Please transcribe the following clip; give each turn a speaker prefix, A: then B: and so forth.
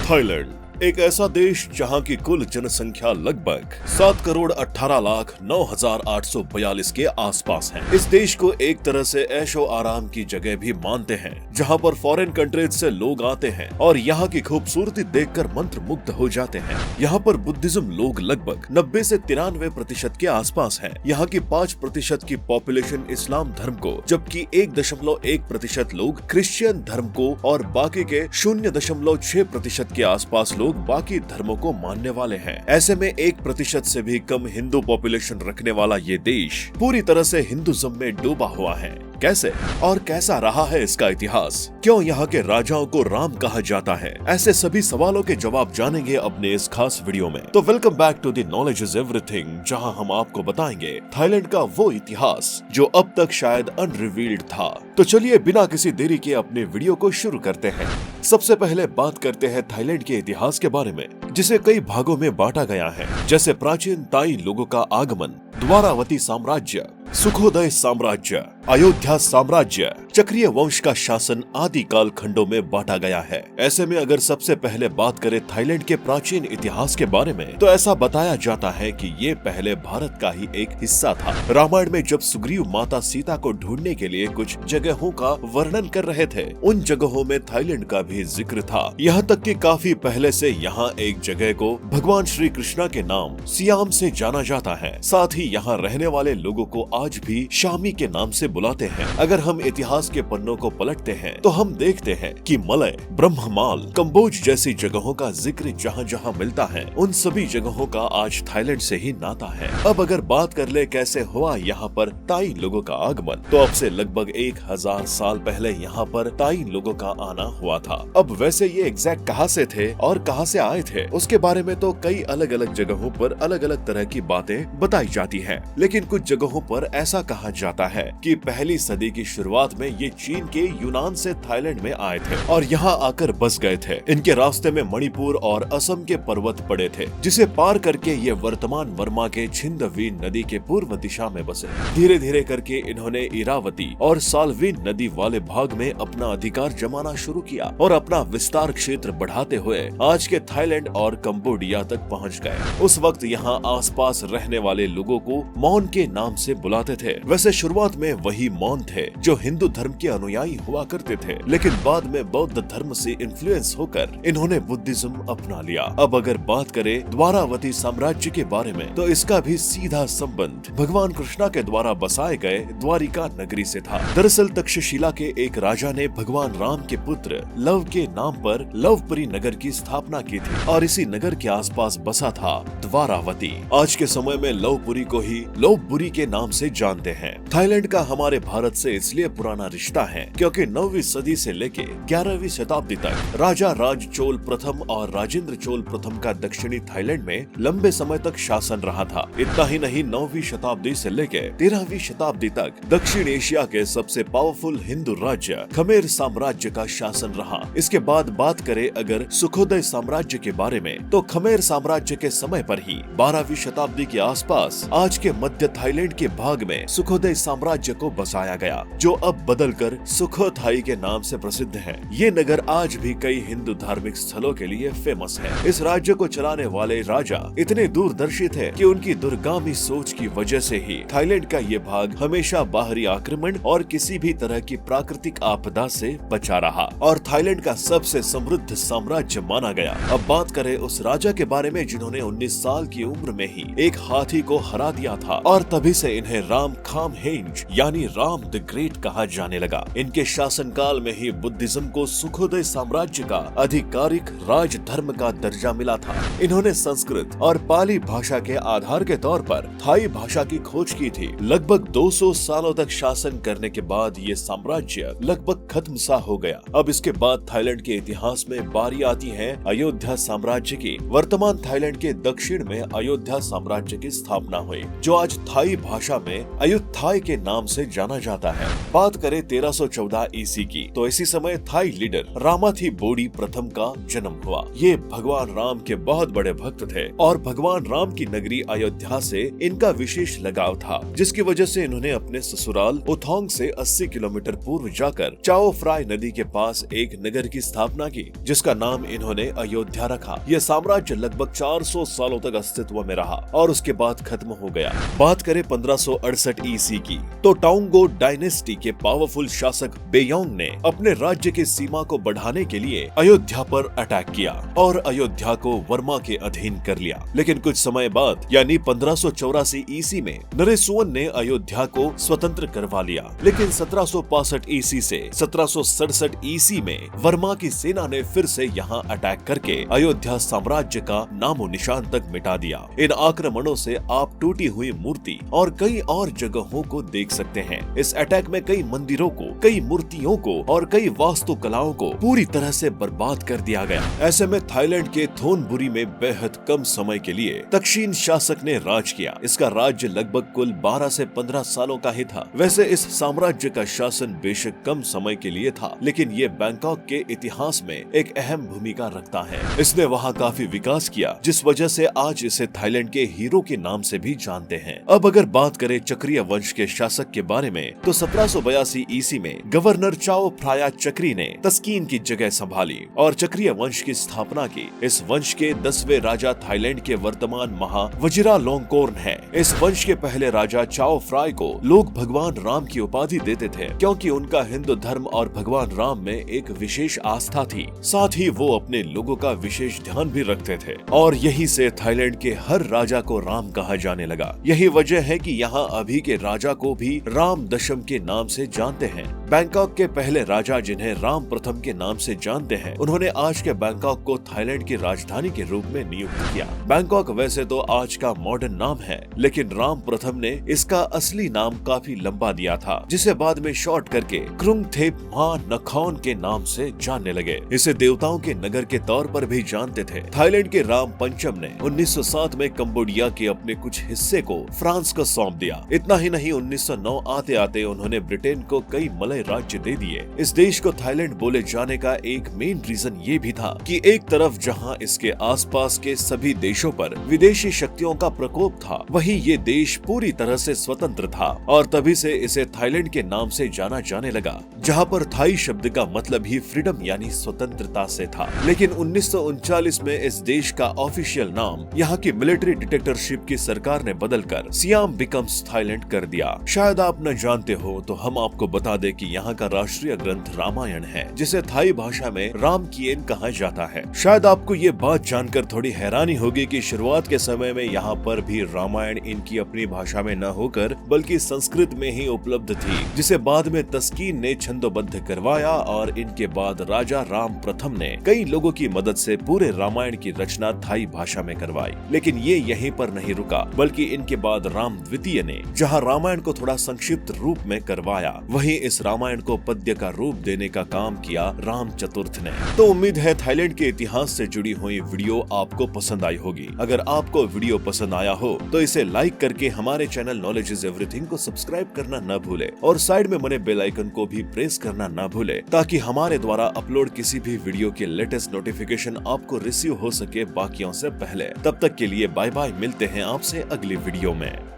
A: Thailand एक ऐसा देश जहां की कुल जनसंख्या लगभग 7,18,09,842 के आसपास है। इस देश को एक तरह से ऐशो आराम की जगह भी मानते हैं, जहां पर फॉरेन कंट्रीज से लोग आते हैं और यहाँ की खूबसूरती देखकर मंत्रमुग्ध हो जाते हैं। यहाँ पर बुद्धिज्म लोग लगभग 90 से 93% के आसपास है। यहाँ की 5% की पॉपुलेशन इस्लाम धर्म को, जबकि 1.1% लोग क्रिश्चियन धर्म को और बाकी के 0.6% के आसपास लोग बाकी धर्मों को मानने वाले हैं। ऐसे में 1% से भी कम हिंदू पॉपुलेशन रखने वाला ये देश पूरी तरह से हिंदुइज्म में डूबा हुआ है। कैसे और कैसा रहा है इसका इतिहास? क्यों यहाँ के राजाओं को राम कहा जाता है? ऐसे सभी सवालों के जवाब जानेंगे अपने इस खास वीडियो में। तो welcome back to the knowledge is everything, जहाँ हम आपको बताएंगे थाईलैंड का वो इतिहास जो अब तक शायद अनरिवील्ड था। तो चलिए बिना किसी देरी के अपने वीडियो को शुरू करते हैं। सबसे पहले बात करते हैं थाईलैंड के इतिहास के बारे में, जिसे कई भागों में बांटा गया है, जैसे प्राचीन ताई लोगों का आगमन, द्वारावती साम्राज्य, सुखोदय साम्राज्य, अयोध्या साम्राज्य, चक्रीय वंश का शासन आदि काल खंडों में बांटा गया है। ऐसे में अगर सबसे पहले बात करें थाईलैंड के प्राचीन इतिहास के बारे में, तो ऐसा बताया जाता है कि ये पहले भारत का ही एक हिस्सा था। रामायण में जब सुग्रीव माता सीता को ढूंढने के लिए कुछ जगहों का वर्णन कर रहे थे, उन जगहों में थाईलैंड का भी जिक्र था। यहाँ तक कि काफी पहले से यहाँ एक जगह को भगवान श्री कृष्णा के नाम सियाम से जाना जाता है। साथ ही यहाँ रहने वाले लोगों को आज भी शामी के नाम से बुलाते हैं। अगर हम इतिहास के पन्नों को पलटते हैं तो हम देखते हैं कि मलय, ब्रह्ममाल, कंबोज जैसी जगहों का जिक्र जहाँ जहाँ मिलता है, उन सभी जगहों का आज थाईलैंड से ही नाता है। अब अगर बात कर ले कैसे हुआ यहाँ पर ताई लोगों का आगमन, तो अब से लगभग 1000 साल पहले यहाँ पर ताई लोगों का आना हुआ था। अब वैसे ये एग्जैक्ट कहाँ से थे और कहाँ से आए थे, उसके बारे में तो कई अलग अलग जगहों पर अलग अलग तरह की बातें बताई जाती है। लेकिन कुछ जगहों पर ऐसा कहा जाता है कि पहली सदी की शुरुआत में ये चीन के यूनान से थाईलैंड में आए थे और यहाँ आकर बस गए थे। इनके रास्ते में मणिपुर और असम के पर्वत पड़े थे, जिसे पार करके ये वर्तमान वर्मा के छिंदवी नदी के पूर्व दिशा में बसे। धीरे धीरे करके इन्होंने इरावती और साल्वीन नदी वाले भाग में अपना अधिकार जमाना शुरू किया और अपना विस्तार क्षेत्र बढ़ाते हुए आज के थाईलैंड और कंबोडिया तक पहुँच गए। उस वक्त यहाँ आसपास रहने वाले लोगों को मॉन के नाम से बुलाते थे। वैसे शुरुआत में वही मॉन थे जो हिंदू धर्म के अनुयायी हुआ करते थे, लेकिन बाद में बौद्ध धर्म से इन्फ्लुएंस होकर इन्होंने बुद्धिज्म अपना लिया। अब अगर बात करें द्वारावती साम्राज्य के बारे में, तो इसका भी सीधा संबंध भगवान कृष्णा के द्वारा बसाए गए द्वारिका नगरी से था। दरअसल तक्षशिला के एक राजा ने भगवान राम के पुत्र लव के नाम पर लवपुरी नगर की स्थापना की थी और इसी नगर के आसपास बसा था द्वारावती। आज के समय में लवपुरी को ही लवपुरी के नाम से जानते हैं। थाईलैंड का हमारे भारत से इसलिए पुराना रिश्ता है क्योंकि 9वीं सदी से लेके 11वीं शताब्दी तक राजा राज चोल प्रथम और राजेंद्र चोल प्रथम का दक्षिणी थाईलैंड में लंबे समय तक शासन रहा था। इतना ही नहीं, 9वीं शताब्दी से लेके 13वीं शताब्दी तक दक्षिण एशिया के सबसे पावरफुल हिंदू राज्य खमेर साम्राज्य का शासन रहा। इसके बाद बात करें अगर सुखोदय साम्राज्य के बारे में, तो खमेर साम्राज्य के समय पर ही 12वीं शताब्दी के आसपास आज के मध्य थाईलैंड के भाग में सुखोदय साम्राज्य को बसाया गया, जो अब बदलकर सुखोथाई के नाम से प्रसिद्ध है। ये नगर आज भी कई हिंदू धार्मिक स्थलों के लिए फेमस है। इस राज्य को चलाने वाले राजा इतने दूरदर्शी थे कि उनकी दूरगामी सोच की वजह से ही थाईलैंड का ये भाग हमेशा बाहरी आक्रमण और किसी भी तरह की प्राकृतिक आपदा से बचा रहा और थाईलैंड का सबसे समृद्ध साम्राज्य माना गया। अब बात करें उस राजा के बारे में जिन्होंने 19 साल की उम्र में ही एक हाथी को हरा दिया था और तभी से इन्हें राम खामहेंज यानी राम द ग्रेट कहा जाने लगा। इनके शासनकाल में ही बुद्धिज्म को सुखोदय साम्राज्य का आधिकारिक राज धर्म का दर्जा मिला था। इन्होंने संस्कृत और पाली भाषा के आधार के तौर पर थाई भाषा की खोज की थी। लगभग 200 सालों तक शासन करने के बाद ये साम्राज्य लगभग खत्म सा हो गया। अब इसके बाद थाईलैंड के इतिहास में बारी आती है अयोध्या साम्राज्य की। वर्तमान थाईलैंड के दक्षिण में अयोध्या साम्राज्य की स्थापना हुई। हुई, जो आज थाई भाषा में अयुत्थाय के नाम से जाना जाता है। बात करें 1314 ईसी की, तो इसी समय थाई लीडर रामाथिबोडी प्रथम का जन्म हुआ। ये भगवान राम के बहुत बड़े भक्त थे और भगवान राम की नगरी अयोध्या से इनका विशेष लगाव था, जिसकी वजह से इन्होंने अपने ससुराल उथोंग से 80 किलोमीटर पूर्व जाकर चाओ फ्राई नदी के पास एक नगर की स्थापना की, जिसका नाम इन्होंने अयोध्या रखा। यह साम्राज्य लगभग 400 सालों तक अस्तित्व में रहा और उसके बाद खत्म हो गया। बात करें 1568 ईसी की, तो टाउंगो डायनेस्टी के पावरफुल शासक बेयोंग ने अपने राज्य की सीमा को बढ़ाने के लिए अयोध्या पर अटैक किया और अयोध्या को वर्मा के अधीन कर लिया। लेकिन कुछ समय बाद यानी 1584 ईसी में नरेसुवन ने अयोध्या को स्वतंत्र करवा लिया। लेकिन 1765 ईसी से 1767 ईसी में वर्मा की सेना ने फिर से यहाँ अटैक करके अयोध्या साम्राज्य का नामो निशान तक मिटा दिया। इन आक्रमणों से आप टूटी हुई मूर्ति और कई और जगहों को देख सकते हैं। इस अटैक में कई मंदिरों को, कई मूर्तियों को और कई वास्तुकलाओं को पूरी तरह से बर्बाद कर दिया गया। ऐसे में थाईलैंड के थोनबुरी में बेहद कम समय के लिए तक्षिन शासक ने राज किया। इसका राज्य लगभग कुल 12 से 15 सालों का ही था। वैसे इस साम्राज्य का शासन बेशक कम समय के लिए था, लेकिन ये बैंकॉक के इतिहास में एक अहम भूमिका रखता है। इसने वहाँ काफी विकास किया, जिस वजह से आज इसे थाईलैंड के हीरो के नाम से भी जानते हैं। अब अगर बात करें चक्रीय वंश के शासक के बारे में, तो 1782 ईसी में गवर्नर चाओ फ्राया चक्री ने तस्कीन की जगह संभाली और चक्रीय वंश की स्थापना की। इस वंश के 10वें राजा थाईलैंड के वर्तमान महा वजिरालोंगकोर्न हैं। इस वंश के पहले राजा चाओ फ्राय को लोग भगवान राम की उपाधि देते थे, क्योंकि उनका हिंदू धर्म और भगवान राम में एक विशेष आस्था थी। साथ ही वो अपने लोगों का विशेष ध्यान भी रखते थे और यही से थाईलैंड के हर राजा को राम कहा जाने लगा। यही वजह है कि यहाँ अभी के राजा को भी राम दशम के नाम से जानते हैं। बैंकॉक के पहले राजा, जिन्हें राम प्रथम के नाम से जानते हैं, उन्होंने आज के बैंकॉक को थाईलैंड की राजधानी के रूप में नियुक्त किया। बैंकॉक वैसे तो आज का मॉडर्न नाम है, लेकिन राम प्रथम ने इसका असली नाम काफी लंबा दिया था, जिसे बाद में शॉर्ट करके क्रुंगथेप मा नखौन के नाम से जानने लगे। इसे देवताओं के नगर के तौर पर भी जानते थे। थाईलैंड के राम पंचम ने 1907 में कंबोडिया के अपने कुछ हिस्से को फ्रांस को सौंप दिया। इतना ही नहीं, 1909 आते आते उन्होंने ब्रिटेन को कई मलय राज्य दे दिए। इस देश को थाईलैंड बोले जाने का एक मेन रीजन ये भी था कि एक तरफ जहां इसके आसपास के सभी देशों पर विदेशी शक्तियों का प्रकोप था, वहीं ये देश पूरी तरह से स्वतंत्र था और तभी से इसे थाईलैंड के नाम से जाना जाने लगा, जहां पर थाई शब्द का मतलब ही फ्रीडम यानी स्वतंत्रता से था। लेकिन 1939 में इस देश का ऑफिशियल नाम यहाँ की मिलिट्री डिक्टेटरशिप की सरकार ने बदलकर सियाम बिकम्स थाईलैंड कर दिया। शायद आप न जानते हो तो हम आपको बता दें कि यहाँ का राष्ट्रीय ग्रंथ रामायण है, जिसे थाई भाषा में राम किएन कहा जाता है। शायद आपको ये बात जानकर थोड़ी हैरानी होगी कि शुरुआत के समय में यहाँ पर भी रामायण इनकी अपनी भाषा में न होकर बल्कि संस्कृत में ही उपलब्ध थी, जिसे बाद में तस्कीन ने छंदोबद्ध करवाया और इनके बाद राजा राम प्रथम ने कई लोगों की मदद से पूरे रामायण की रचना थाई भाषा में करवाई। लेकिन ये यहीं पर नहीं रुका, बल्कि इनके बाद राम द्वितीय ने जहाँ रामायण को थोड़ा संक्षिप्त रूप में करवाया, वहीं इस रामायण को पद्य का रूप देने का काम किया राम चतुर्थ ने। तो उम्मीद है थाईलैंड के इतिहास से जुड़ी हुई वीडियो आपको पसंद आई होगी। अगर आपको वीडियो पसंद आया हो तो इसे लाइक करके हमारे चैनल नॉलेज इज एवरीथिंग को सब्सक्राइब करना न भूले और साइड में बने बेल आइकन को भी प्रेस करना न भूले, ताकि हमारे द्वारा अपलोड किसी भी वीडियो की लेटेस्ट नोटिफिकेशन आपको रिसीव हो सके बाकियों से पहले। तब तक के लिए बाय बाय, मिलते हैं आपसे अगली वीडियो में।